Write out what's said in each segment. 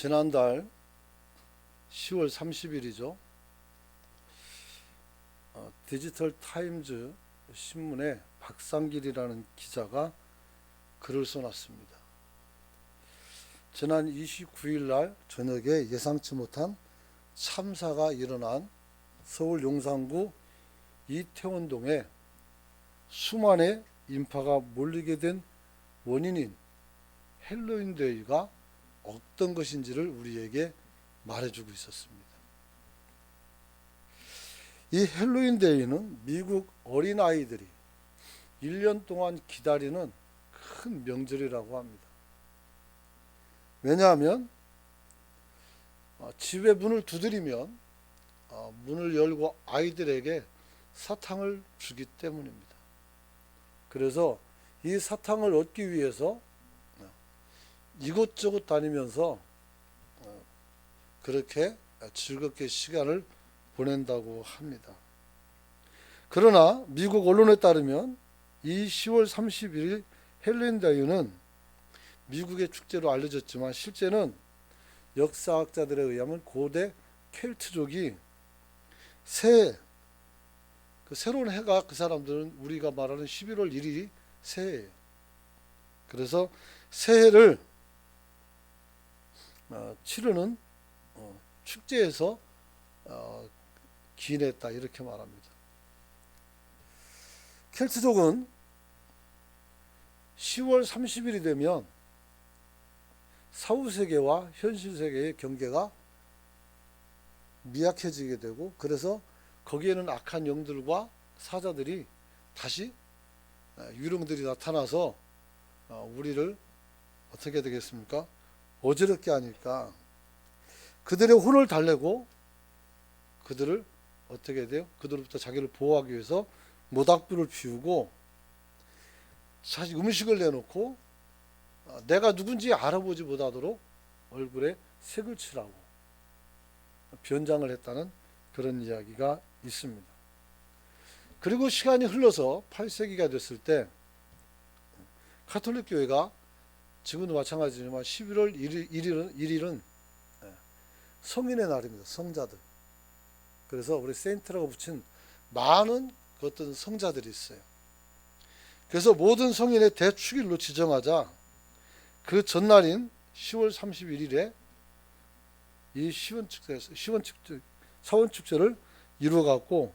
지난달 10월 30일이죠. 디지털 타임즈 신문에 박상길이라는 기자가 글을 써놨습니다. 지난 29일 날 저녁에 예상치 못한 참사가 일어난 서울 용산구 이태원동에 수만의 인파가 몰리게 된 원인인 헬로윈데이가 어떤 것인지를 우리에게 말해주고 있었습니다. 이 헬로윈데이는 미국 어린아이들이 1년 동안 기다리는 큰 명절이라고 합니다. 왜냐하면 집에 문을 두드리면 문을 열고 아이들에게 사탕을 주기 때문입니다. 그래서 이 사탕을 얻기 위해서 이곳저곳 다니면서 그렇게 즐겁게 시간을 보낸다고 합니다. 그러나 미국 언론에 따르면 이 10월 31일 헬로윈데이는 미국의 축제로 알려졌지만 실제는 역사학자들에 의하면 고대 켈트족이 새로운 해가 그 사람들은 우리가 말하는 11월 1일이 새해예요. 그래서 새해를 치르는 축제에서 기인했다 이렇게 말합니다. 켈트족은 10월 30일이 되면 사후세계와 현실세계의 경계가 미약해지게 되고 그래서 거기에는 악한 영들과 사자들이 다시 유령들이 나타나서 우리를 어떻게 되겠습니까? 어지럽게 하니까 그들의 혼을 달래고 그들을 어떻게 돼요? 그들로부터 자기를 보호하기 위해서 모닥불을 피우고 사실 음식을 내놓고 내가 누군지 알아보지 못하도록 얼굴에 색을 칠하고 변장을 했다는 그런 이야기가 있습니다. 그리고 시간이 흘러서 8세기가 됐을 때 가톨릭 교회가 지금도 마찬가지지만 11월 1일은 성인의 날입니다. 성자들. 그래서 우리 세인트라고 붙인 많은 어떤 성자들이 있어요. 그래서 모든 성인의 대축일로 지정하자 그 전날인 10월 31일에 이 사원축제를 이루어갖고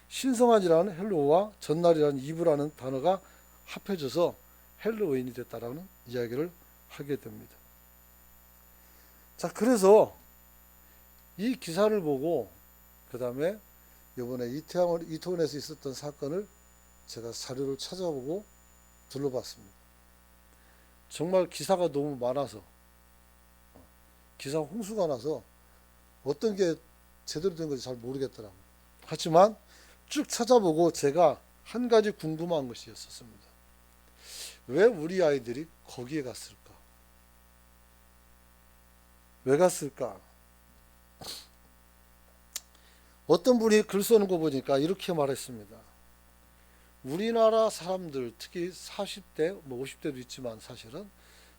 신성한이라는 헬로우와 전날이라는 이브라는 단어가 합해져서 헬로윈이 됐다라는 이야기를 하게 됩니다. 자, 그래서 이 기사를 보고 그 다음에 이번에 이태원에서 있었던 사건을 제가 자료를 찾아보고 둘러봤습니다. 정말 기사가 너무 많아서 기사 홍수가 나서 어떤 게 제대로 된 건지 잘 모르겠더라고요. 하지만 쭉 찾아보고 제가 한 가지 궁금한 것이 있었습니다. 왜 우리 아이들이 거기에 갔을까? 왜 갔을까? 어떤 분이 글 써는 거 보니까 이렇게 말했습니다. 우리나라 사람들 특히 40대, 50대도 있지만 사실은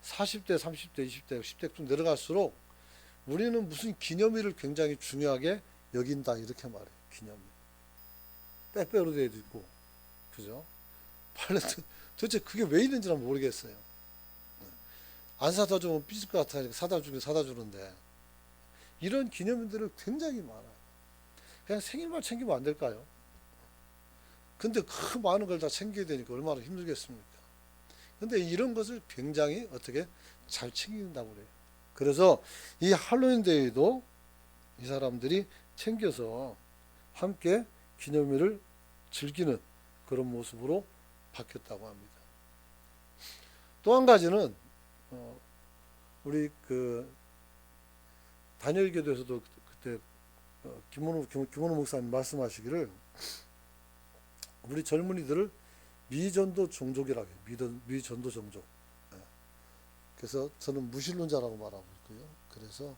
40대, 30대, 20대, 10대쯤 내려갈수록 우리는 무슨 기념일을 굉장히 중요하게 여긴다 이렇게 말해요. 기념일. 빼빼로데이도 있고, 그죠? 도대체 그게 왜 있는지 는 모르겠어요. 안 사다 주면 삐질 것 같으니까 사다 주는데 이런 기념일들은 굉장히 많아요. 그냥 생일만 챙기면 안 될까요? 근데 그 많은 걸 다 챙겨야 되니까 얼마나 힘들겠습니까? 근데 이런 것을 굉장히 어떻게 잘 챙긴다고 그래요. 그래서 이 할로윈데이도 이 사람들이 챙겨서 함께 기념일을 즐기는 그런 모습으로 바뀌었다고 합니다. 또 한 가지는 우리 그 단열교도에서도 그때 김원우 목사님 말씀하시기를 우리 젊은이들을 미전도 종족이라고 해요. 미전도 종족. 그래서 저는 무신론자라고 말하고 있고요. 그래서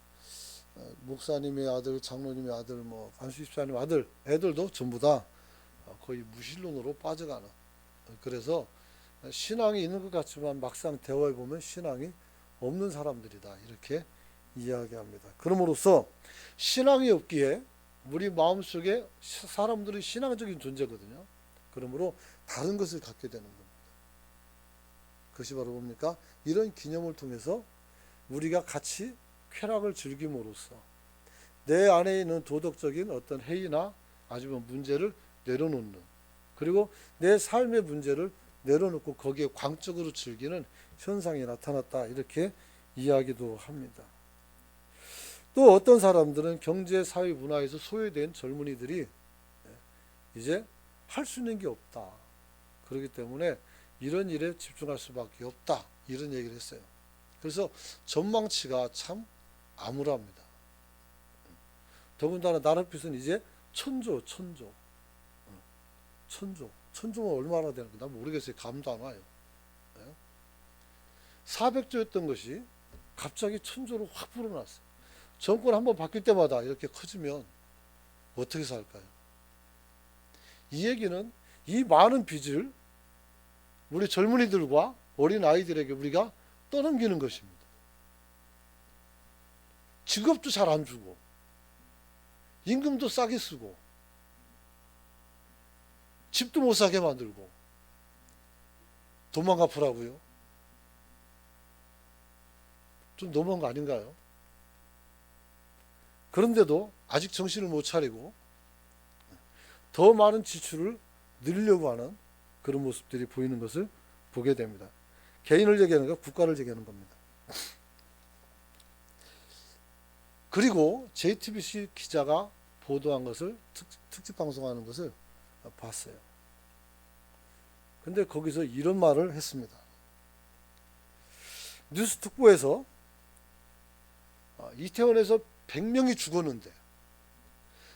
목사님의 아들, 장로님의 아들, 안수 집사님 아들, 애들도 전부 다 거의 무신론으로 빠져가는. 그래서 신앙이 있는 것 같지만 막상 대화해 보면 신앙이 없는 사람들이다. 이렇게 이야기합니다. 그럼으로써 신앙이 없기에 우리 마음속에 사람들이 신앙적인 존재거든요. 그러므로 다른 것을 갖게 되는 겁니다. 그것이 바로 뭡니까? 이런 기념을 통해서 우리가 같이 쾌락을 즐김으로써 내 안에 있는 도덕적인 어떤 해이나 아니면 문제를 내려놓는, 그리고 내 삶의 문제를 내려놓고 거기에 광적으로 즐기는 현상이 나타났다, 이렇게 이야기도 합니다. 또 어떤 사람들은 경제, 사회, 문화에서 소외된 젊은이들이 이제 할 수 있는 게 없다, 그렇기 때문에 이런 일에 집중할 수밖에 없다, 이런 얘기를 했어요. 그래서 전망치가 참 암울합니다. 더군다나 나랏빛은 이제 천조면 얼마나 되는 거 난 모르겠어요. 감도 안 와요. 400조였던 것이 갑자기 1000조로 확 불어났어요. 정권 한번 바뀔 때마다 이렇게 커지면 어떻게 살까요? 이 얘기는 이 많은 빚을 우리 젊은이들과 어린 아이들에게 우리가 떠넘기는 것입니다. 직업도 잘 안 주고 임금도 싸게 쓰고 집도 못 사게 만들고 돈만 갚으라고요? 좀 너무한 거 아닌가요? 그런데도 아직 정신을 못 차리고 더 많은 지출을 늘리려고 하는 그런 모습들이 보이는 것을 보게 됩니다. 개인을 얘기하는 거, 국가를 얘기하는 겁니다. 그리고 JTBC 기자가 보도한 것을 특집 방송하는 것을 봤어요. 근데 거기서 이런 말을 했습니다. 뉴스 특보에서 이태원에서 100명이 죽었는데,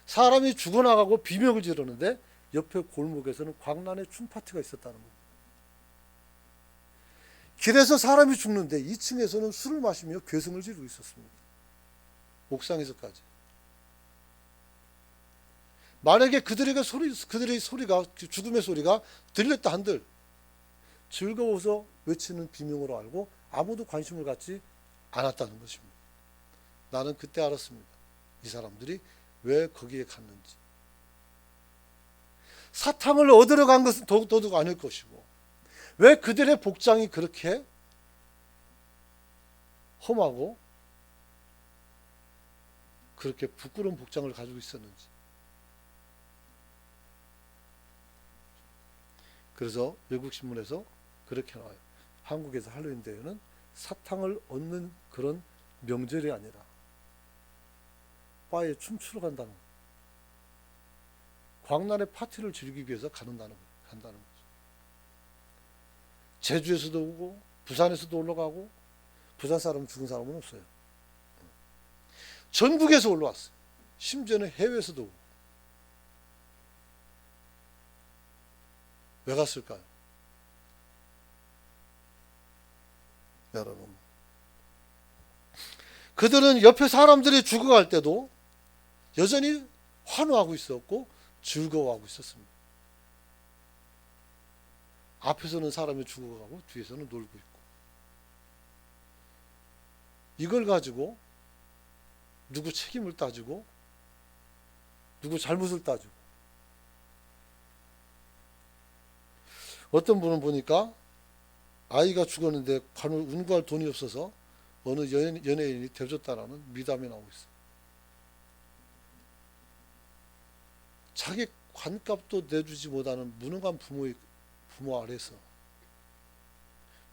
사람이 죽어나가고 비명을 지르는데 옆에 골목에서는 광란의 춤파티가 있었다는 겁니다. 길에서 사람이 죽는데 2층에서는 술을 마시며 괴성을 지르고 있었습니다. 옥상에서까지. 만약에 그들의 소리가, 죽음의 소리가 들렸다 한들 즐거워서 외치는 비명으로 알고 아무도 관심을 갖지 않았다는 것입니다. 나는 그때 알았습니다. 이 사람들이 왜 거기에 갔는지. 사탕을 얻으러 간 것은 도둑 아닐 것이고, 왜 그들의 복장이 그렇게 험하고 그렇게 부끄러운 복장을 가지고 있었는지. 그래서 외국 신문에서 그렇게 나와요. 한국에서 할로윈 대회는 사탕을 얻는 그런 명절이 아니라 바에 춤추러 간다는 거예요. 광란의 파티를 즐기기 위해서 간다는 거죠. 제주에서도 오고 부산에서도 올라가고, 부산 사람은 죽은 사람은 없어요. 전국에서 올라왔어요. 심지어는 해외에서도 오고. 왜 갔을까요? 여러분, 그들은 옆에 사람들이 죽어갈 때도 여전히 환호하고 있었고 즐거워하고 있었습니다. 앞에서는 사람이 죽어가고 뒤에서는 놀고 있고. 이걸 가지고 누구 책임을 따지고 누구 잘못을 따지고. 어떤 분은 보니까 아이가 죽었는데 운구할 돈이 없어서 어느 연예인이 대줬다라는 미담이 나오고 있어요. 자기 관값도 내주지 못하는 무능한 부모 아래서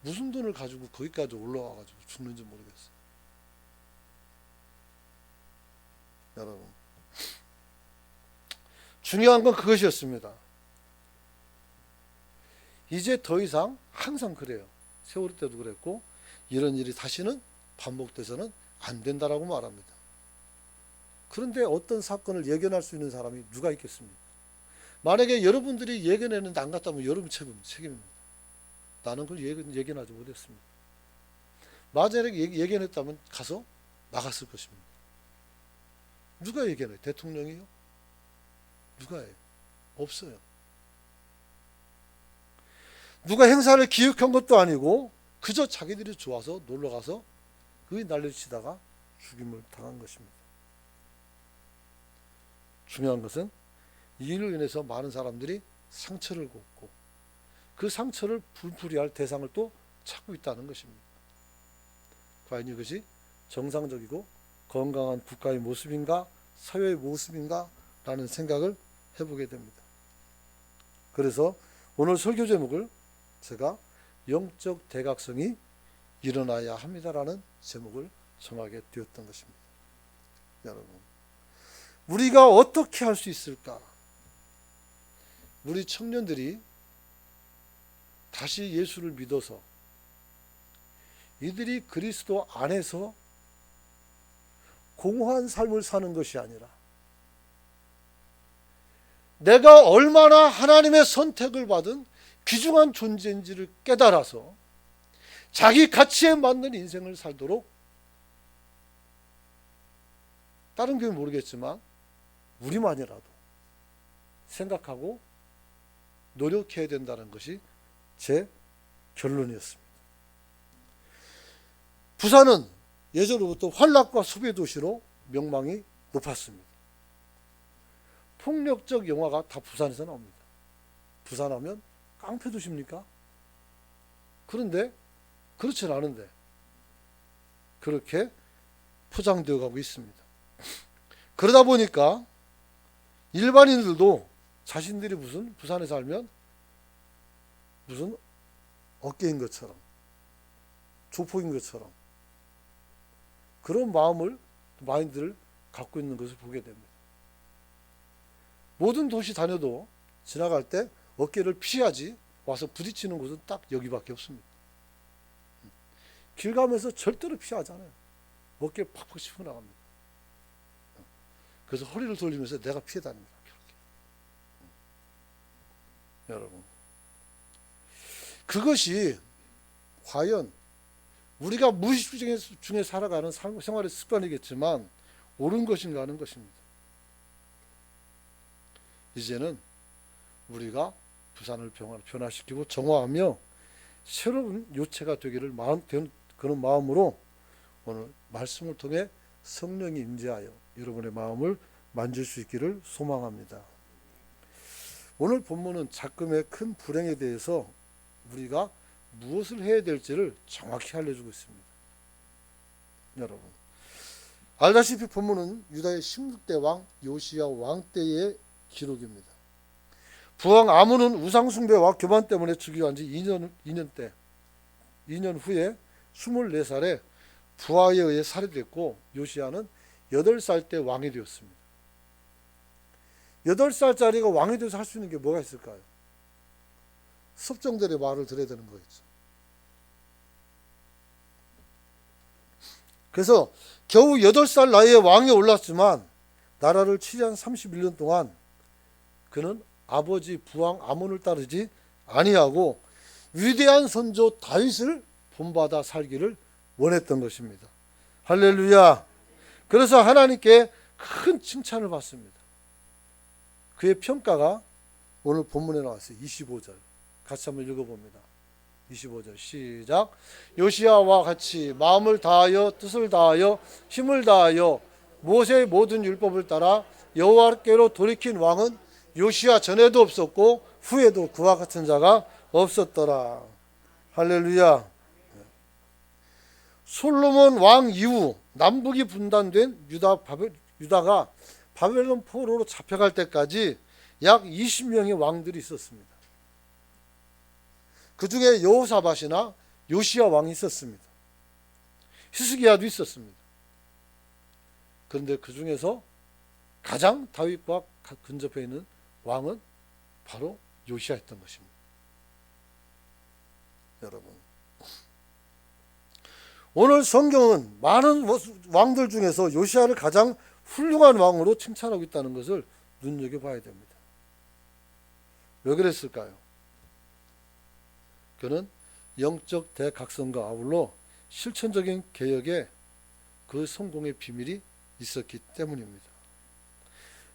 무슨 돈을 가지고 거기까지 올라와가지고 죽는지 모르겠어요. 여러분, 중요한 건 그것이었습니다. 이제 더 이상, 항상 그래요. 세월호 때도 그랬고, 이런 일이 다시는 반복돼서는 안 된다라고 말합니다. 그런데 어떤 사건을 예견할 수 있는 사람이 누가 있겠습니까? 만약에 여러분들이 예견했는데 안 갔다면 여러분 책임입니다. 나는 그걸 예견하지 못했습니다. 만약에 예견했다면 가서 막았을 것입니다. 누가 예견해요? 대통령이요? 누가 해요? 없어요. 누가 행사를 기획한 것도 아니고 그저 자기들이 좋아서 놀러가서 그게 난리치다가 죽임을 당한 것입니다. 중요한 것은 이인으로 인해서 많은 사람들이 상처를 입고 그 상처를 풀이할 대상을 또 찾고 있다는 것입니다. 과연 이것이 정상적이고 건강한 국가의 모습인가, 사회의 모습인가 라는 생각을 해보게 됩니다. 그래서 오늘 설교 제목을 제가 영적 대각성이 일어나야 합니다라는 제목을 정하게 되었던 것입니다. 여러분, 우리가 어떻게 할 수 있을까? 우리 청년들이 다시 예수를 믿어서 이들이 그리스도 안에서 공허한 삶을 사는 것이 아니라 내가 얼마나 하나님의 선택을 받은 귀중한 존재인지를 깨달아서 자기 가치에 맞는 인생을 살도록, 다른 교회는 모르겠지만 우리만이라도 생각하고 노력해야 된다는 것이 제 결론이었습니다. 부산은 예전부터 환락과 소비의 도시로 명망이 높았습니다. 폭력적 영화가 다 부산에서 나옵니다. 부산하면 깡패 도시입니까? 그런데 그렇진 않은데 그렇게 포장되어 가고 있습니다. 그러다 보니까 일반인들도 자신들이 무슨 부산에 살면 무슨 어깨인 것처럼, 조폭인 것처럼 그런 마인드를 갖고 있는 것을 보게 됩니다. 모든 도시 다녀도 지나갈 때 어깨를 피하지 와서 부딪히는 곳은 딱 여기밖에 없습니다. 길 가면서 절대로 피하잖아요. 어깨 팍팍 짚어 나갑니다. 그래서 허리를 돌리면서 내가 피해 다닙니다. 여러분, 그것이 과연 우리가 무의식 중에 살아가는 생활의 습관이겠지만 옳은 것인가 하는 것입니다. 이제는 우리가 부산을 변화시키고 정화하며 새로운 요체가 되기를 그런 마음으로 오늘 말씀을 통해 성령이 임재하여 여러분의 마음을 만질 수 있기를 소망합니다. 오늘 본문은 작금의 큰 불행에 대해서 우리가 무엇을 해야 될지를 정확히 알려주고 있습니다. 여러분, 알다시피 본문은 유다의 16대 왕 요시야 왕 때의 기록입니다. 부왕 아문은 우상숭배와 교만 때문에 즉위한 지 2년 후에 24살에 부하에 의해 살해됐고 요시야는 8살 때 왕이 되었습니다. 8살짜리가 왕이 돼서 할 수 있는 게 뭐가 있을까요? 섭정들의 말을 들어야 되는 거겠죠. 그래서 겨우 8살 나이에 왕에 올랐지만 나라를 치리한 31년 동안 그는 아버지 부왕 아몬을 따르지 아니하고 위대한 선조 다윗을 본받아 살기를 원했던 것입니다. 할렐루야. 그래서 하나님께 큰 칭찬을 받습니다. 그의 평가가 오늘 본문에 나왔어요. 25절 같이 한번 읽어봅니다. 25절 시작. 요시야와 같이 마음을 다하여 뜻을 다하여 힘을 다하여 모세의 모든 율법을 따라 여호와께로 돌이킨 왕은 요시야 전에도 없었고 후에도 그와 같은 자가 없었더라. 할렐루야. 솔로몬 왕 이후 남북이 분단된 유다가 바벨론 포로로 잡혀갈 때까지 약 20명의 왕들이 있었습니다. 그 중에 여호사밧이나 요시야 왕이 있었습니다. 히스기야도 있었습니다. 그런데 그 중에서 가장 다윗과 근접해 있는 왕은 바로 요시야였던 것입니다. 여러분, 오늘 성경은 많은 왕들 중에서 요시야를 가장 훌륭한 왕으로 칭찬하고 있다는 것을 눈여겨봐야 됩니다. 왜 그랬을까요? 그는 영적 대각성과 아울러 실천적인 개혁에 그 성공의 비밀이 있었기 때문입니다.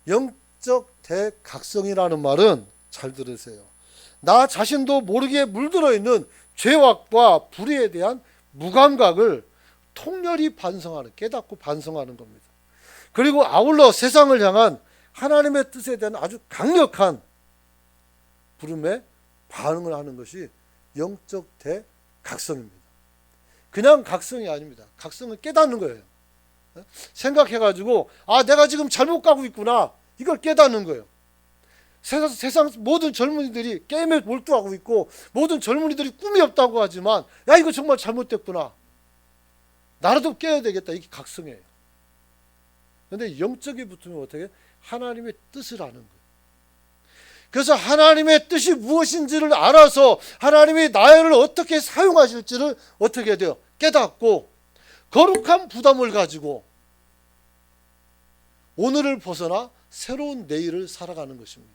영적 대각성이라는 말은 잘 들으세요. 나 자신도 모르게 물들어 있는 죄악과 불의에 대한 무감각을 통렬히 반성하는, 깨닫고 반성하는 겁니다. 그리고 아울러 세상을 향한 하나님의 뜻에 대한 아주 강력한 부름에 반응을 하는 것이 영적 대각성입니다. 그냥 각성이 아닙니다. 각성은 깨닫는 거예요. 생각해가지고 내가 지금 잘못 가고 있구나, 이걸 깨닫는 거예요. 세상 모든 젊은이들이 게임에 몰두하고 있고 모든 젊은이들이 꿈이 없다고 하지만 야, 이거 정말 잘못됐구나, 나라도 깨야 되겠다, 이게 각성이에요. 그런데 영적이 붙으면 어떻게? 하나님의 뜻을 아는 거예요. 그래서 하나님의 뜻이 무엇인지를 알아서 하나님이 나를 어떻게 사용하실지를 어떻게 해야 돼요? 깨닫고 거룩한 부담을 가지고 오늘을 벗어나 새로운 내일을 살아가는 것입니다.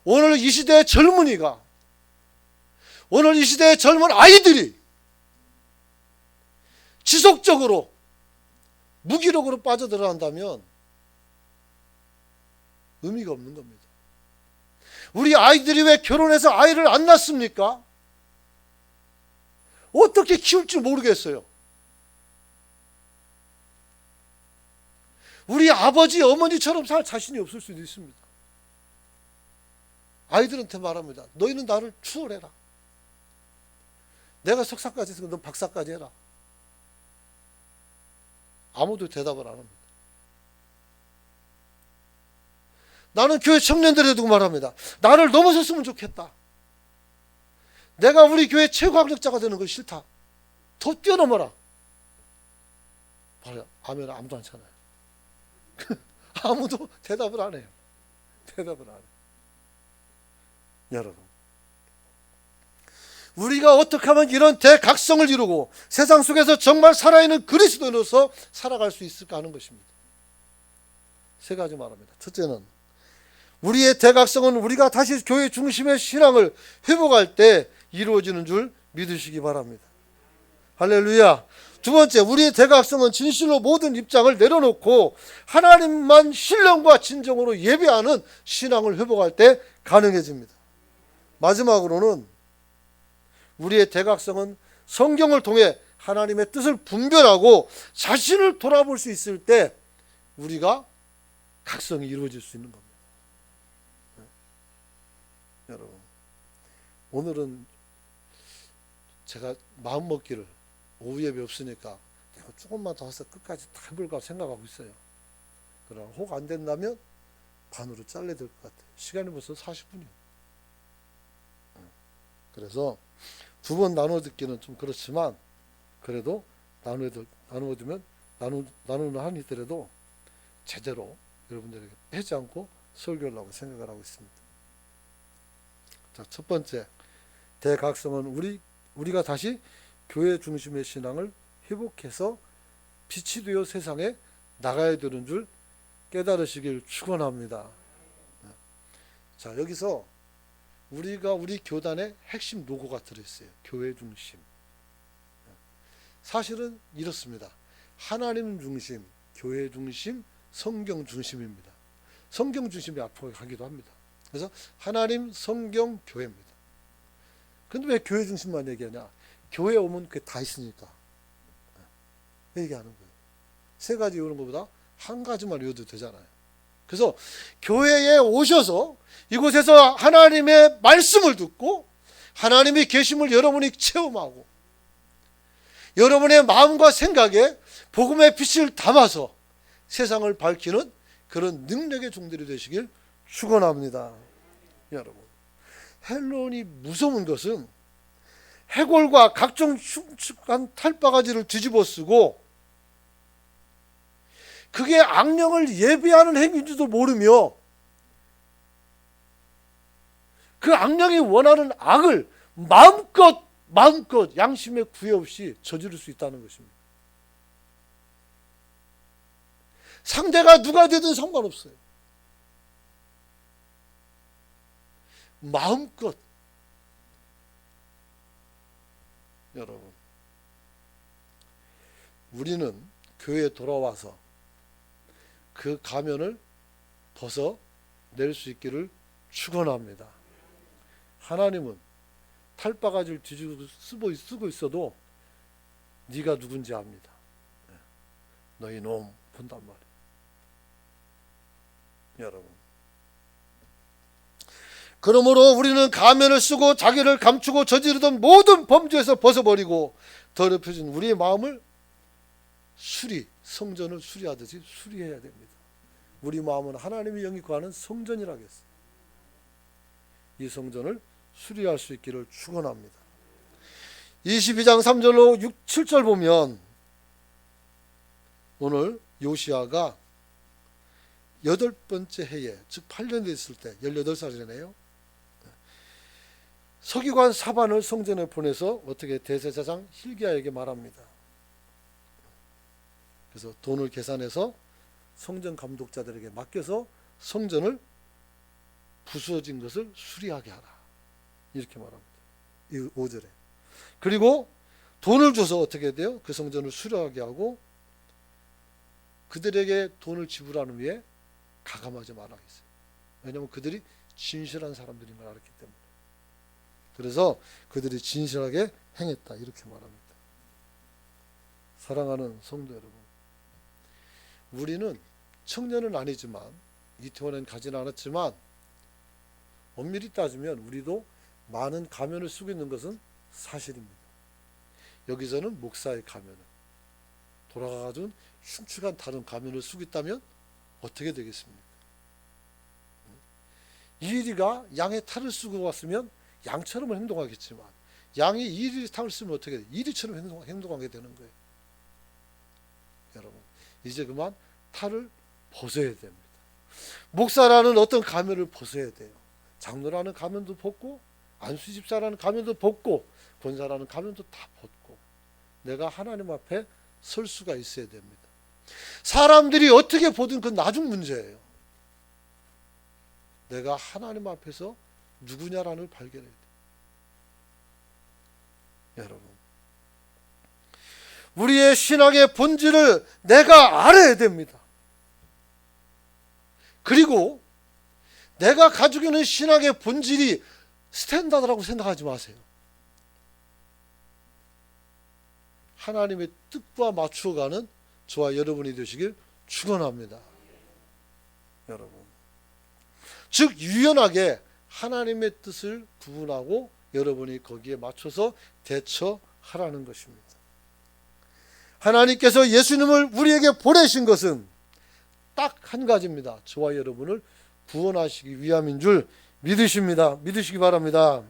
오늘 이 시대의 젊은이가, 오늘 이 시대의 젊은 아이들이 지속적으로 무기력으로 빠져들어간다면 의미가 없는 겁니다. 우리 아이들이 왜 결혼해서 아이를 안 낳습니까? 어떻게 키울지 모르겠어요. 우리 아버지, 어머니처럼 살 자신이 없을 수도 있습니다. 아이들한테 말합니다. 너희는 나를 추월해라. 내가 석사까지 했으니까 넌 박사까지 해라. 아무도 대답을 안 합니다. 나는 교회 청년들에 두고 말합니다. 나를 넘어섰으면 좋겠다. 내가 우리 교회 최고학력자가 되는 거 싫다. 더 뛰어넘어라. 바로 아멘. 아무도 안 차나요. 아무도 대답을 안 해요. 대답을 안 해요. 여러분, 우리가 어떻게 하면 이런 대각성을 이루고 세상 속에서 정말 살아있는 그리스도인으로서 살아갈 수 있을까 하는 것입니다. 세 가지 말합니다. 첫째는 우리의 대각성은 우리가 다시 교회 중심의 신앙을 회복할 때 이루어지는 줄 믿으시기 바랍니다. 할렐루야. 두 번째, 우리의 대각성은 진실로 모든 입장을 내려놓고 하나님만 신령과 진정으로 예배하는 신앙을 회복할 때 가능해집니다. 마지막으로는 우리의 대각성은 성경을 통해 하나님의 뜻을 분별하고 자신을 돌아볼 수 있을 때 우리가 각성이 이루어질 수 있는 겁니다. 여러분, 오늘은 제가 마음먹기를 오후 예배 없으니까 내가 조금만 더 해서 끝까지 다 해볼까 생각하고 있어요. 그러나 혹 안 된다면 반으로 잘라야 될 것 같아요. 시간이 벌써 40분이에요. 그래서 두 번 나눠 듣기는 좀 그렇지만 그래도 나누어두면 나누는 한이 있더라도 제대로 여러분들에게 빼지 않고 설교를 하고 생각을 하고 있습니다. 자, 첫 번째, 대각성은 우리가 다시 교회 중심의 신앙을 회복해서 빛이 되어 세상에 나가야 되는 줄 깨달으시길 축원합니다. 자, 여기서 우리 교단의 핵심 로고가 들어있어요. 교회 중심. 사실은 이렇습니다. 하나님 중심, 교회 중심, 성경 중심입니다. 성경 중심이 앞으로 가기도 합니다. 그래서 하나님, 성경, 교회입니다. 근데 왜 교회 중심만 얘기하냐? 교회 오면 그게 다 있으니까 얘기하는 거예요. 세 가지 이런 것보다 한 가지만 외워도 되잖아요. 그래서 교회에 오셔서 이곳에서 하나님의 말씀을 듣고 하나님의 계심을 여러분이 체험하고 여러분의 마음과 생각에 복음의 빛을 담아서 세상을 밝히는 그런 능력의 종들이 되시길 축원합니다. 여러분, 헬론이 무서운 것은 해골과 각종 흉측한 탈바가지를 뒤집어 쓰고 그게 악령을 예비하는 행위인지도 모르며 그 악령이 원하는 악을 마음껏 양심에 구애 없이 저지를 수 있다는 것입니다. 상대가 누가 되든 상관없어요. 마음껏. 여러분, 우리는 교회에 돌아와서 그 가면을 벗어낼 수 있기를 축원합니다. 하나님은 탈바가지를 뒤집어 쓰고 있어도 네가 누군지 압니다. 너희 놈 본단 말이에요. 여러분, 그러므로 우리는 가면을 쓰고 자기를 감추고 저지르던 모든 범죄에서 벗어버리고 더럽혀진 우리의 마음을 성전을 수리하듯이 수리해야 됩니다. 우리 마음은 하나님이 영입하는 성전이라고 했어요. 이 성전을 수리할 수 있기를 축원합니다. 22장 3절로 6, 7절 보면 오늘 요시야가 8번째 해에, 즉 8년 됐을 때 18살이네요. 서기관 사반을 성전에 보내서 어떻게 대제사장 hil기야에게 말합니다. 그래서 돈을 계산해서 성전 감독자들에게 맡겨서 성전을 부수어진 것을 수리하게 하라. 이렇게 말합니다. 이 5절에. 그리고 돈을 줘서 어떻게 돼요? 그 성전을 수리하게 하고 그들에게 돈을 지불하는 후에 가감하지 말라 했어요. 왜냐하면 그들이 진실한 사람들인 걸 알았기 때문에. 그래서 그들이 진실하게 행했다. 이렇게 말합니다. 사랑하는 성도 여러분, 우리는 청년은 아니지만 이태원엔 가진 않았지만 엄밀히 따지면 우리도 많은 가면을 쓰고 있는 것은 사실입니다. 여기서는 목사의 가면을 돌아가가지고 흉측한 다른 가면을 쓰고 있다면 어떻게 되겠습니까? 이리가 양의 탈을 쓰고 왔으면 양처럼 행동하겠지만 양이 이리 탈을 쓰면 어떻게 돼요? 이리처럼 행동하게 되는 거예요. 여러분, 이제 그만 탈을 벗어야 됩니다. 목사라는 어떤 가면을 벗어야 돼요. 장로라는 가면도 벗고 안수집사라는 가면도 벗고 권사라는 가면도 다 벗고 내가 하나님 앞에 설 수가 있어야 됩니다. 사람들이 어떻게 보든 그건 나중 문제예요. 내가 하나님 앞에서 누구냐라는 걸 발견해야 돼요. 여러분, 우리의 신앙의 본질을 내가 알아야 됩니다. 그리고 내가 가지고 있는 신앙의 본질이 스탠다드라고 생각하지 마세요. 하나님의 뜻과 맞추어가는 저와 여러분이 되시길 축원합니다. 여러분, 즉 유연하게 하나님의 뜻을 구분하고 여러분이 거기에 맞춰서 대처하라는 것입니다. 하나님께서 예수님을 우리에게 보내신 것은 딱 한 가지입니다. 저와 여러분을 구원하시기 위함인 줄 믿으시기 바랍니다.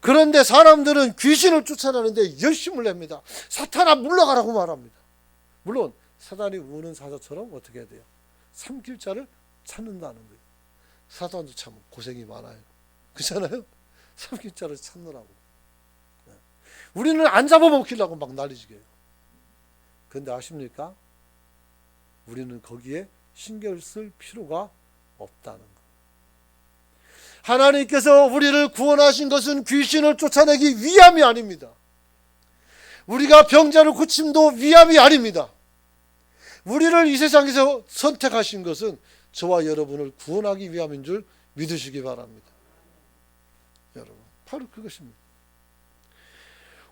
그런데 사람들은 귀신을 쫓아내는데 열심을 냅니다. 사탄아 물러가라고 말합니다. 물론 사탄이 우는 사자처럼 어떻게 해야 돼요? 삼킬 자를 찾는다는 거예요. 사탄도 참 고생이 많아요. 그렇잖아요? 삼킬 자를 찾느라고. 우리는 안 잡아먹히려고 막 난리지게 해요. 그런데 아십니까? 우리는 거기에 신경을 쓸 필요가 없다는 것. 하나님께서 우리를 구원하신 것은 귀신을 쫓아내기 위함이 아닙니다. 우리가 병자를 고침도 위함이 아닙니다. 우리를 이 세상에서 선택하신 것은 저와 여러분을 구원하기 위함인 줄 믿으시기 바랍니다. 여러분, 바로 그것입니다.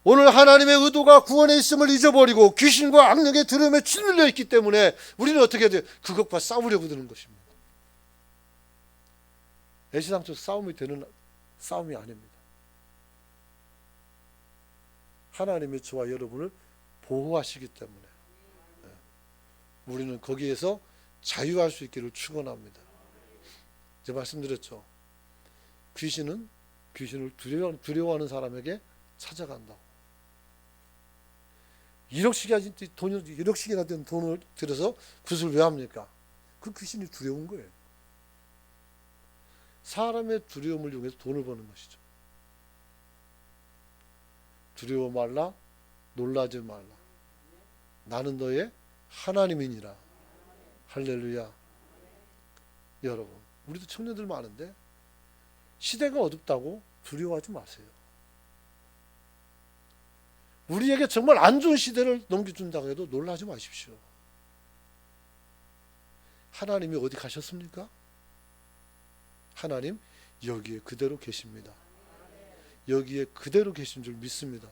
오늘 하나님의 의도가 구원에 있음을 잊어버리고 귀신과 악령의 두려움에 짓눌려 있기 때문에 우리는 어떻게 해야 돼요? 그것과 싸우려고 드는 것입니다. 애시당초 싸움이 되는 싸움이 아닙니다. 하나님이 저와 여러분을 보호하시기 때문에 우리는 거기에서 자유할 수 있기를 축원합니다. 제가 말씀드렸죠. 귀신은 귀신을 두려워하는 사람에게 찾아간다고. 1억씩이나 된 돈을 들여서 굿을 왜 합니까? 그 귀신이 두려운 거예요. 사람의 두려움을 이용해서 돈을 버는 것이죠. 두려워 말라, 놀라지 말라. 나는 너의 하나님이니라. 할렐루야. 여러분, 우리도 청년들 많은데 시대가 어둡다고 두려워하지 마세요. 우리에게 정말 안 좋은 시대를 넘겨준다고 해도 놀라지 마십시오. 하나님이 어디 가셨습니까? 하나님 여기에 그대로 계십니다. 여기에 그대로 계신 줄 믿습니다.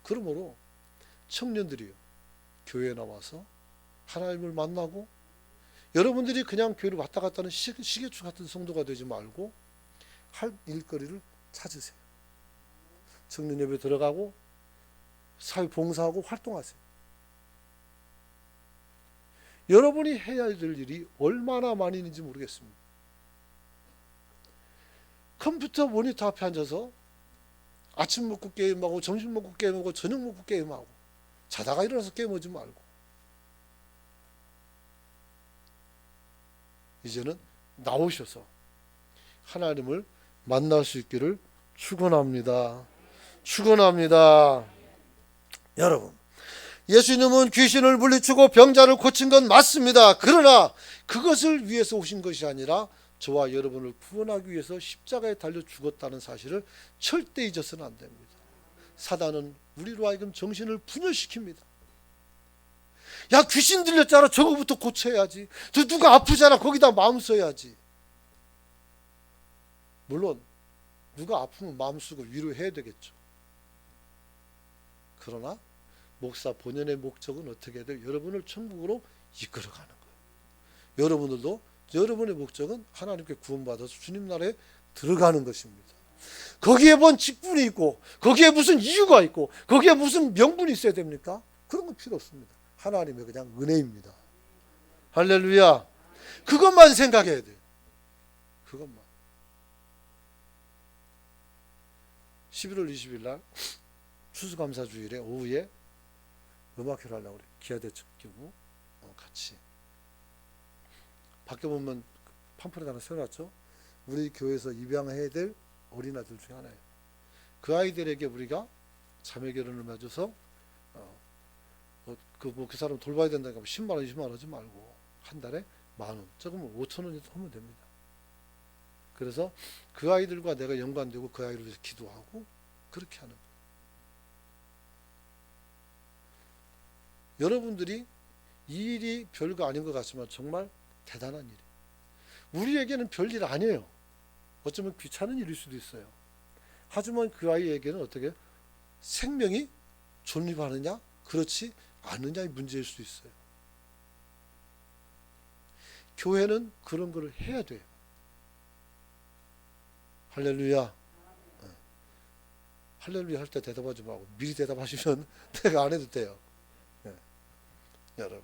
그러므로 청년들이요, 교회에 나와서 하나님을 만나고, 여러분들이 그냥 교회를 왔다 갔다 하는 시계추 같은 성도가 되지 말고 할 일거리를 찾으세요. 청년 예배 들어가고 사회 봉사하고 활동하세요. 여러분이 해야 될 일이 얼마나 많이 있는지 모르겠습니다. 컴퓨터 모니터 앞에 앉아서 아침 먹고 게임하고 점심 먹고 게임하고 저녁 먹고 게임하고 자다가 일어나서 게임하지 말고 이제는 나오셔서 하나님을 만날 수 있기를 축원합니다. 축원합니다. 여러분, 예수님은 귀신을 물리치고 병자를 고친 건 맞습니다. 그러나 그것을 위해서 오신 것이 아니라 저와 여러분을 구원하기 위해서 십자가에 달려 죽었다는 사실을 절대 잊어서는 안 됩니다. 사단은 우리로 하여금 정신을 분열시킵니다. 야, 귀신 들렸잖아, 저거부터 고쳐야지. 저 누가 아프잖아, 거기다 마음 써야지. 물론 누가 아프면 마음 쓰고 위로해야 되겠죠. 그러나 목사 본연의 목적은 어떻게 해야 돼요? 여러분을 천국으로 이끌어가는 거예요. 여러분들도 여러분의 목적은 하나님께 구원받아서 주님 나라에 들어가는 것입니다. 거기에 뭔 직분이 있고 거기에 무슨 이유가 있고 거기에 무슨 명분이 있어야 됩니까? 그런 건 필요 없습니다. 하나님의 그냥 은혜입니다. 할렐루야. 그것만 생각해야 돼요. 그것만. 11월 20일 날 추수감사주일에 오후에 음악회를 하려고 그래. 기아대 끼고 같이. 밖에 보면 팜플렛 하나 세워놨죠. 우리 교회에서 입양해야 될 어린아이들 중에 하나예요. 그 아이들에게 우리가 자매결혼을 맺어서 그 사람 돌봐야 된다니까 10만 원, 20만 원 하지 말고 한 달에 10,000원, 조금 5,000원이라도 하면 됩니다. 그래서 그 아이들과 내가 연관되고 그 아이를 위해서 기도하고 그렇게 하는 거예요. 여러분들이 이 일이 별거 아닌 것 같지만 정말 대단한 일이에요. 우리에게는 별일 아니에요. 어쩌면 귀찮은 일일 수도 있어요. 하지만 그 아이에게는 어떻게 생명이 존립하느냐 그렇지 않느냐의 문제일 수도 있어요. 교회는 그런 걸 해야 돼요. 할렐루야. 할렐루야 할 때 대답하지 말고 미리 대답하시면 내가 안 해도 돼요. 여러분,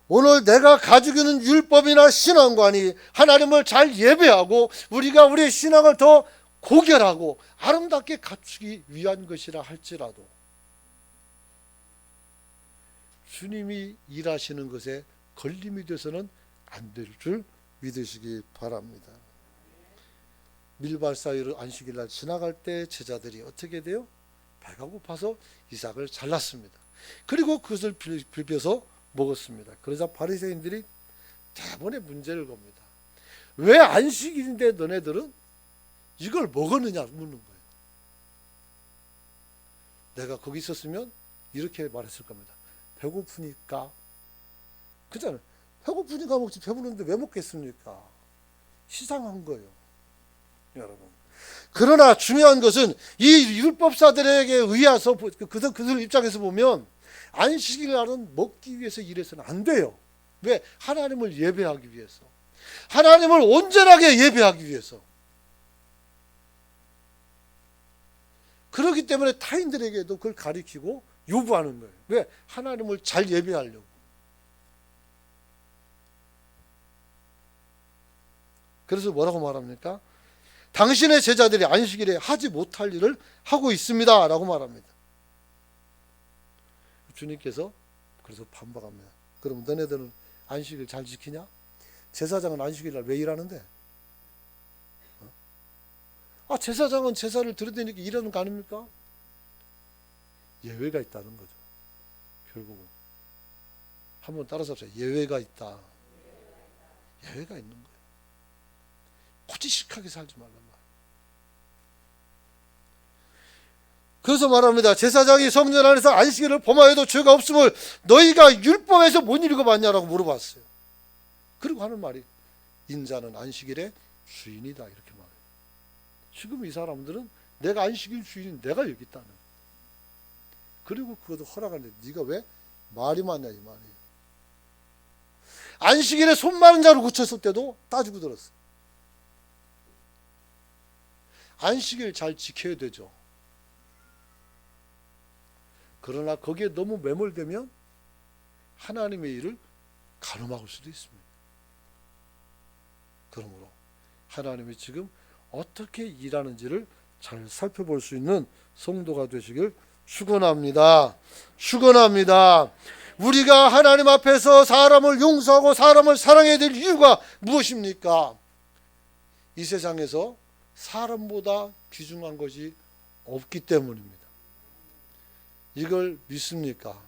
오늘 내가 가지고 있는 율법이나 신앙관이 하나님을 잘 예배하고 우리가 우리의 신앙을 더 고결하고 아름답게 갖추기 위한 것이라 할지라도 주님이 일하시는 것에 걸림이 돼서는 안 될 줄 믿으시기 바랍니다. 밀밭 사이로 안식일 날 지나갈 때 제자들이 어떻게 돼요? 배가 고파서 이삭을 잘랐습니다. 그리고 그것을 비벼서 먹었습니다. 그러자 바리새인들이 대번에 문제를 겁니다. 왜 안식일인데 너네들은 이걸 먹었느냐 묻는 거예요. 내가 거기 있었으면 이렇게 말했을 겁니다. 배고프니까. 그잖아요. 배고프니까 먹지 배부른데 왜 먹겠습니까? 시상한 거예요. 여러분. 그러나 중요한 것은 이 율법사들에게 의해서 그들 입장에서 보면 안식일 날은 먹기 위해서 일해서는 안 돼요. 왜? 하나님을 예배하기 위해서. 하나님을 온전하게 예배하기 위해서. 그렇기 때문에 타인들에게도 그걸 가리키고 요구하는 거예요. 왜? 하나님을 잘 예배하려고. 그래서 뭐라고 말합니까? 당신의 제자들이 안식일에 하지 못할 일을 하고 있습니다 라고 말합니다. 주님께서 그래서 반박합니다. 그럼 너네들은 안식일 잘 지키냐? 제사장은 안식일 날 왜 일하는데? 제사장은 제사를 드려대니까 일하는 거 아닙니까? 예외가 있다는 거죠. 결국은 한번 따라서 합시다. 예외가 있다. 예외가 있는 거예요. 고지식하게 살지 말란 말이에요. 그래서 말합니다. 제사장이 성전 안에서 안식일을 범하여도 죄가 없음을 너희가 율법에서 못 읽어봤냐라고 물어봤어요. 그리고 하는 말이 인자는 안식일의 주인이다 이렇게 말해요. 지금 이 사람들은 내가 안식일 주인인 내가 여기 있다는 거예요. 그리고 그것도 허락하는데 네가 왜 말이 많냐 이 말이에요. 안식일에 손 마른 자를 고쳤을 때도 따지고 들었어요. 안식일 잘 지켜야 되죠. 그러나 거기에 너무 매몰되면 하나님의 일을 가늠막을 수도 있습니다. 그러므로 하나님이 지금 어떻게 일하는지를 잘 살펴볼 수 있는 성도가 되시길 축원합니다. 축원합니다. 우리가 하나님 앞에서 사람을 용서하고 사람을 사랑해야 될 이유가 무엇입니까? 이 세상에서 사람보다 귀중한 것이 없기 때문입니다. 이걸 믿습니까?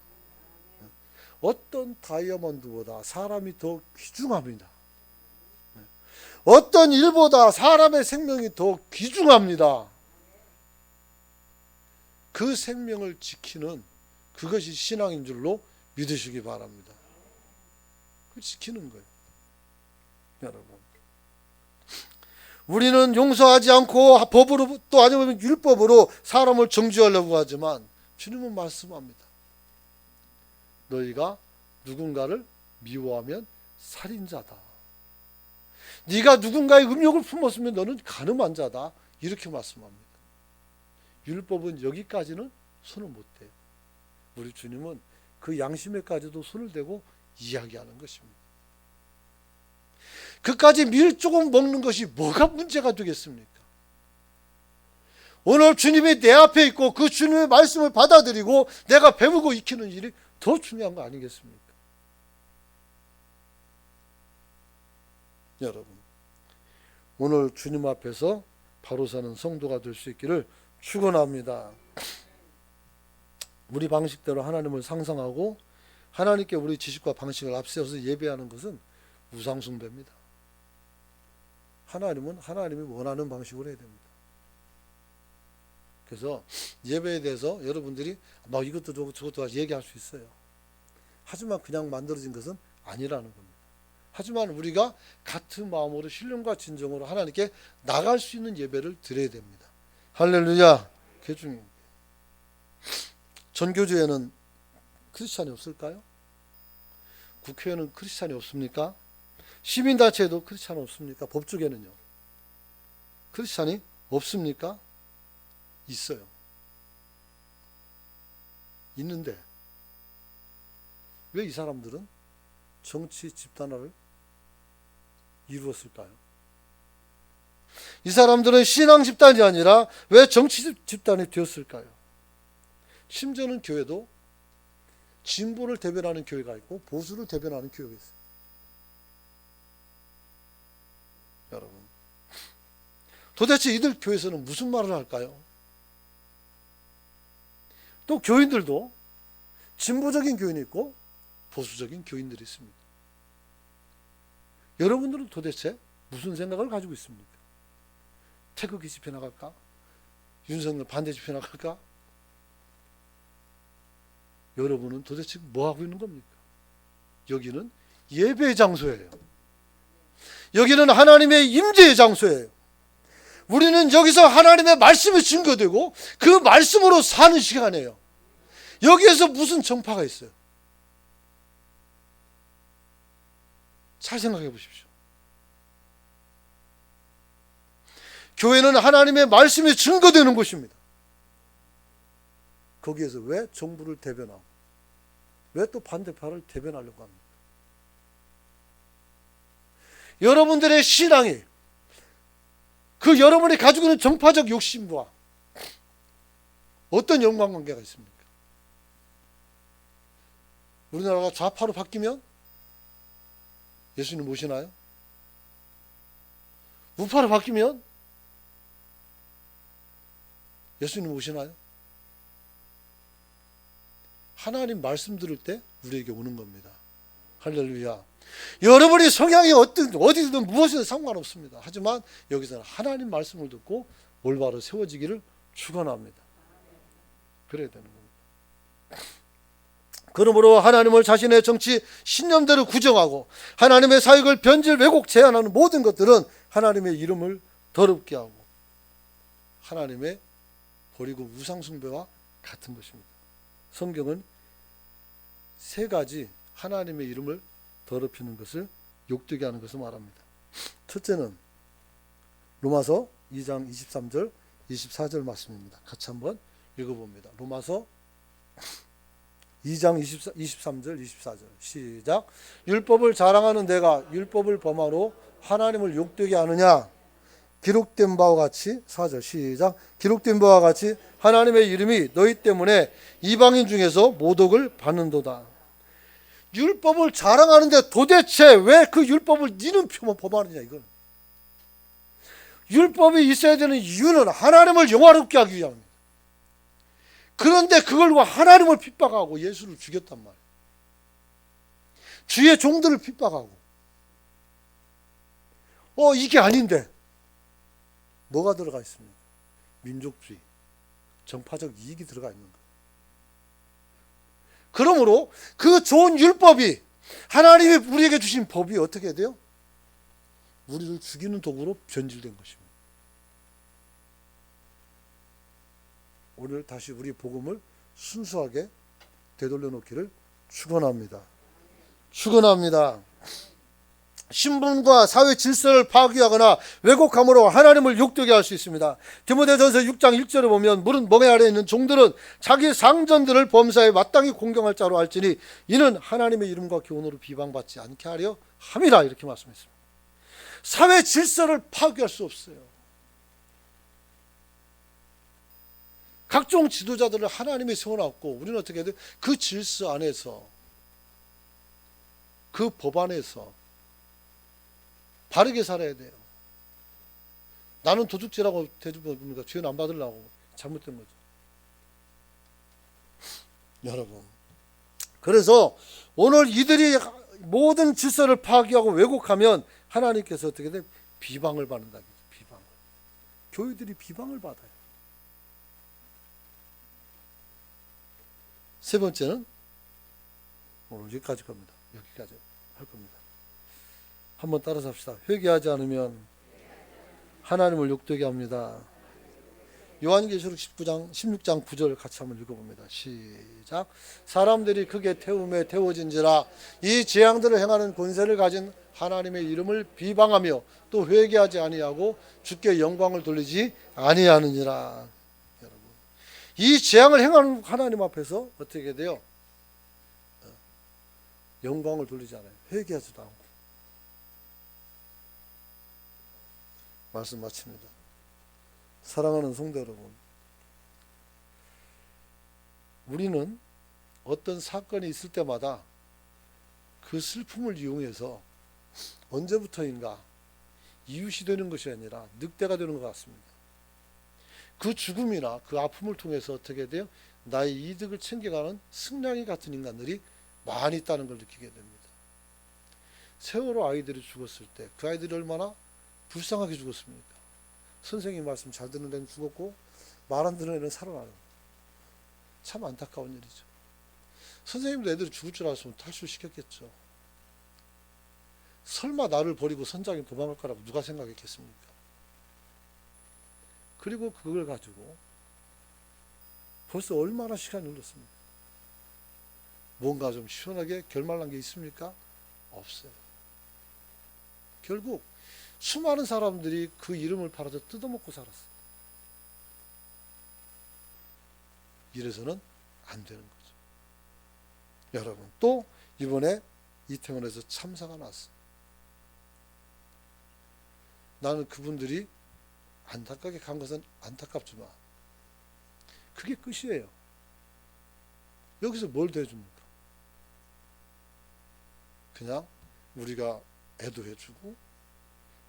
어떤 다이아몬드보다 사람이 더 귀중합니다. 어떤 일보다 사람의 생명이 더 귀중합니다. 그 생명을 지키는 그것이 신앙인 줄로 믿으시기 바랍니다. 그 지키는 거예요. 여러분, 우리는 용서하지 않고 법으로 또 아니면 율법으로 사람을 정죄하려고 하지만 주님은 말씀합니다. 너희가 누군가를 미워하면 살인자다. 네가 누군가의 음욕을 품었으면 너는 간음한 자다. 이렇게 말씀합니다. 율법은 여기까지는 손을 못 대요. 우리 주님은 그 양심에까지도 손을 대고 이야기하는 것입니다. 그까지 밀 조금 먹는 것이 뭐가 문제가 되겠습니까? 오늘 주님이 내 앞에 있고 그 주님의 말씀을 받아들이고 내가 배우고 익히는 일이 더 중요한 거 아니겠습니까? 여러분, 오늘 주님 앞에서 바로 사는 성도가 될 수 있기를 축원합니다. 우리 방식대로 하나님을 상상하고 하나님께 우리 지식과 방식을 앞세워서 예배하는 것은 우상숭배입니다. 하나님은 하나님이 원하는 방식으로 해야 됩니다. 그래서 예배에 대해서 여러분들이 막 이것도 좋고 저것도 얘기할 수 있어요. 하지만 그냥 만들어진 것은 아니라는 겁니다. 하지만 우리가 같은 마음으로 신령과 진정으로 하나님께 나갈 수 있는 예배를 드려야 됩니다. 할렐루야. 그게 중요해요. 전교조에는 크리스찬이 없을까요? 국회에는 크리스찬이 없습니까? 시민단체에도 크리스찬이 없습니까? 법조계는요? 크리스찬이 없습니까? 있어요. 있는데 왜 이 사람들은 정치 집단화를 이루었을까요? 이 사람들은 신앙 집단이 아니라 왜 정치 집단이 되었을까요? 심지어는 교회도 진보를 대변하는 교회가 있고 보수를 대변하는 교회가 있어요. 여러분, 도대체 이들 교회에서는 무슨 말을 할까요? 또 교인들도 진보적인 교인이 있고 보수적인 교인들이 있습니다. 여러분들은 도대체 무슨 생각을 가지고 있습니까? 태극기 집회 나갈까? 윤석열 반대 집회 나갈까? 여러분은 도대체 뭐 하고 있는 겁니까? 여기는 예배의 장소예요. 여기는 하나님의 임재의 장소예요. 우리는 여기서 하나님의 말씀이 증거되고 그 말씀으로 사는 시간이에요. 여기에서 무슨 정파가 있어요? 잘 생각해 보십시오. 교회는 하나님의 말씀이 증거되는 곳입니다. 거기에서 왜 정부를 대변하고 왜 또 반대파를 대변하려고 합니까? 여러분들의 신앙이 그 여러분이 가지고 있는 정파적 욕심과 어떤 연관관계가 있습니까? 우리나라가 좌파로 바뀌면 예수님 모시나요? 우파로 바뀌면 예수님 모시나요? 하나님 말씀 들을 때 우리에게 오는 겁니다. 할렐루야. 여러분이 성향이 어디든 무엇이든 상관없습니다. 하지만 여기서는 하나님 말씀을 듣고 올바로 세워지기를 축원합니다. 그래야 되는 겁니다. 그러므로 하나님을 자신의 정치 신념대로 구정하고 하나님의 사역을 변질 왜곡 제한하는 모든 것들은 하나님의 이름을 더럽게 하고 하나님의 버리고 우상 숭배와 같은 것입니다. 성경은 세 가지 하나님의 이름을 더럽히는 것을, 욕되게 하는 것을 말합니다. 첫째는 로마서 2장 23절 24절 말씀입니다. 같이 한번 읽어봅니다. 로마서 2장 23절 24절 시작. 율법을 자랑하는 내가 율법을 범하로 하나님을 욕되게 하느냐? 기록된 바와 같이, 4절 시작. 기록된 바와 같이 하나님의 이름이 너희 때문에 이방인 중에서 모독을 받는도다. 율법을 자랑하는데 도대체 왜 그 율법을 니는 표만 범하느냐 이건. 율법이 있어야 되는 이유는 하나님을 영화롭게 하기 위함입니다. 그런데 그걸 하나님을 핍박하고 예수를 죽였단 말이에요. 주의 종들을 핍박하고. 이게 아닌데 뭐가 들어가 있습니까? 민족주의, 정파적 이익이 들어가 있는 거예요. 그러므로 그 좋은 율법이, 하나님이 우리에게 주신 법이 어떻게 돼요? 우리를 죽이는 도구로 변질된 것입니다. 오늘 다시 우리 복음을 순수하게 되돌려 놓기를 축원합니다. 축원합니다. 신분과 사회 질서를 파괴하거나 왜곡함으로 하나님을 욕되게 할 수 있습니다. 디모데전서 6장 1절에 보면 물은 멍에 아래 있는 종들은 자기 상전들을 범사에 마땅히 공경할 자로 알지니 이는 하나님의 이름과 교훈으로 비방받지 않게 하려 함이라, 이렇게 말씀했습니다. 사회 질서를 파괴할 수 없어요. 각종 지도자들을 하나님이 세워놨고 우리는 어떻게 해야 돼요? 그 질서 안에서, 그 법 안에서 바르게 살아야 돼요. 나는 도둑질하고 대접합니까? 죄는 안 받으려고. 잘못된 거죠. 여러분, 그래서 오늘 이들이 모든 질서를 파괴하고 왜곡하면 하나님께서 어떻게 돼요? 비방을 받는다. 비방을. 교회들이 비방을 받아요. 세 번째는 오늘 여기까지 겁니다. 여기까지 할 겁니다. 한번 따라서 합시다. 회개하지 않으면 하나님을 욕되게 합니다. 요한계시록 16장 9절 같이 한번 읽어봅니다. 시작. 사람들이 크게 태움에 태워진지라 이 재앙들을 행하는 권세를 가진 하나님의 이름을 비방하며 또 회개하지 아니하고 주께 영광을 돌리지 아니하느니라. 여러분, 이 재앙을 행하는 하나님 앞에서 어떻게 돼요? 영광을 돌리지 않아요. 회개하지도 않고. 말씀 마칩니다. 사랑하는 성도 여러분, 우리는 어떤 사건이 있을 때마다 그 슬픔을 이용해서 언제부터인가 이웃이 되는 것이 아니라 늑대가 되는 것 같습니다. 그 죽음이나 그 아픔을 통해서 어떻게 돼요? 나의 이득을 챙겨가는 승냥이 같은 인간들이 많이 있다는 걸 느끼게 됩니다. 세월호 아이들이 죽었을 때 그 아이들이 얼마나 불쌍하게 죽었습니까? 선생님 말씀 잘 듣는 애는 죽었고 말 안 듣는 애는 살아나는, 참 안타까운 일이죠. 선생님도 애들이 죽을 줄 알았으면 탈출시켰겠죠. 설마 나를 버리고 선장이 도망갈 거라고 누가 생각했겠습니까? 그리고 그걸 가지고 벌써 얼마나 시간이 흘렀습니까? 뭔가 좀 시원하게 결말난 게 있습니까? 없어요. 결국 수많은 사람들이 그 이름을 팔아서 뜯어먹고 살았어요. 이래서는 안 되는 거죠. 여러분, 또 이번에 이태원에서 참사가 났어요. 나는 그분들이 안타깝게 간 것은 안타깝지만 그게 끝이에요. 여기서 뭘 대줍니까? 그냥 우리가 애도해주고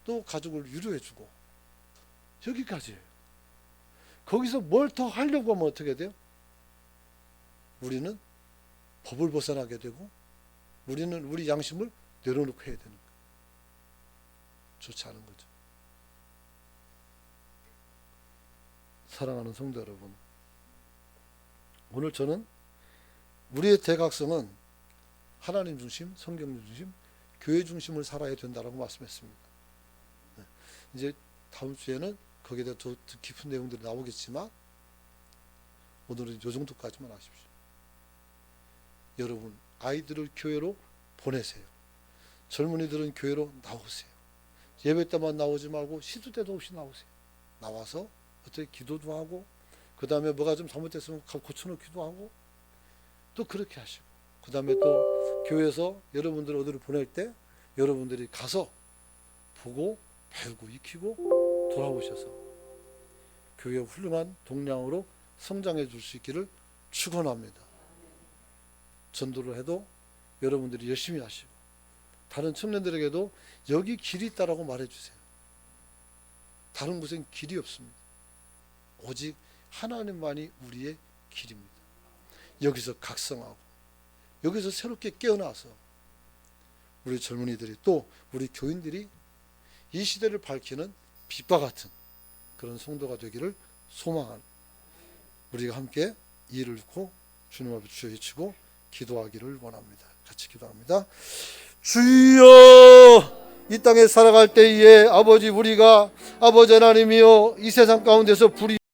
또 가족을 위로해주고 여기까지예요. 거기서 뭘 더 하려고 하면 어떻게 돼요? 우리는 법을 벗어나게 되고 우리는 우리 양심을 내려놓고 해야 되는 거예요. 좋지 않은 거죠. 사랑하는 성도 여러분, 오늘 저는 우리의 대각성은 하나님 중심, 성경 중심, 교회 중심을 살아야 된다고 말씀했습니다. 이제 다음 주에는 거기에 대해 더 깊은 내용들이 나오겠지만 오늘은 이 정도까지만 하십시오. 여러분 아이들을 교회로 보내세요. 젊은이들은 교회로 나오세요. 예배 때만 나오지 말고 시도 때도 없이 나오세요. 나와서 어떻게 기도도 하고, 그 다음에 뭐가 좀 잘못됐으면 고쳐놓기도 하고, 또 그렇게 하시고, 그 다음에 또 교회에서 여러분들 어디를 보낼 때 여러분들이 가서 보고 배우고 익히고 돌아오셔서 교회의 훌륭한 동량으로 성장해 줄 수 있기를 축원합니다. 전도를 해도 여러분들이 열심히 하시고, 다른 청년들에게도 여기 길이 있다라고 말해주세요. 다른 곳엔 길이 없습니다. 오직 하나님만이 우리의 길입니다. 여기서 각성하고, 여기서 새롭게 깨어나서 우리 젊은이들이, 또 우리 교인들이 이 시대를 밝히는 빛과 같은 그런 성도가 되기를 소망하는, 우리가 함께 이를 듣고 주님 앞에 주여 외치고 기도하기를 원합니다. 같이 기도합니다. 주여, 이 땅에 살아갈 때에 아버지, 우리가 아버지 하나님이여 이 세상 가운데서 불이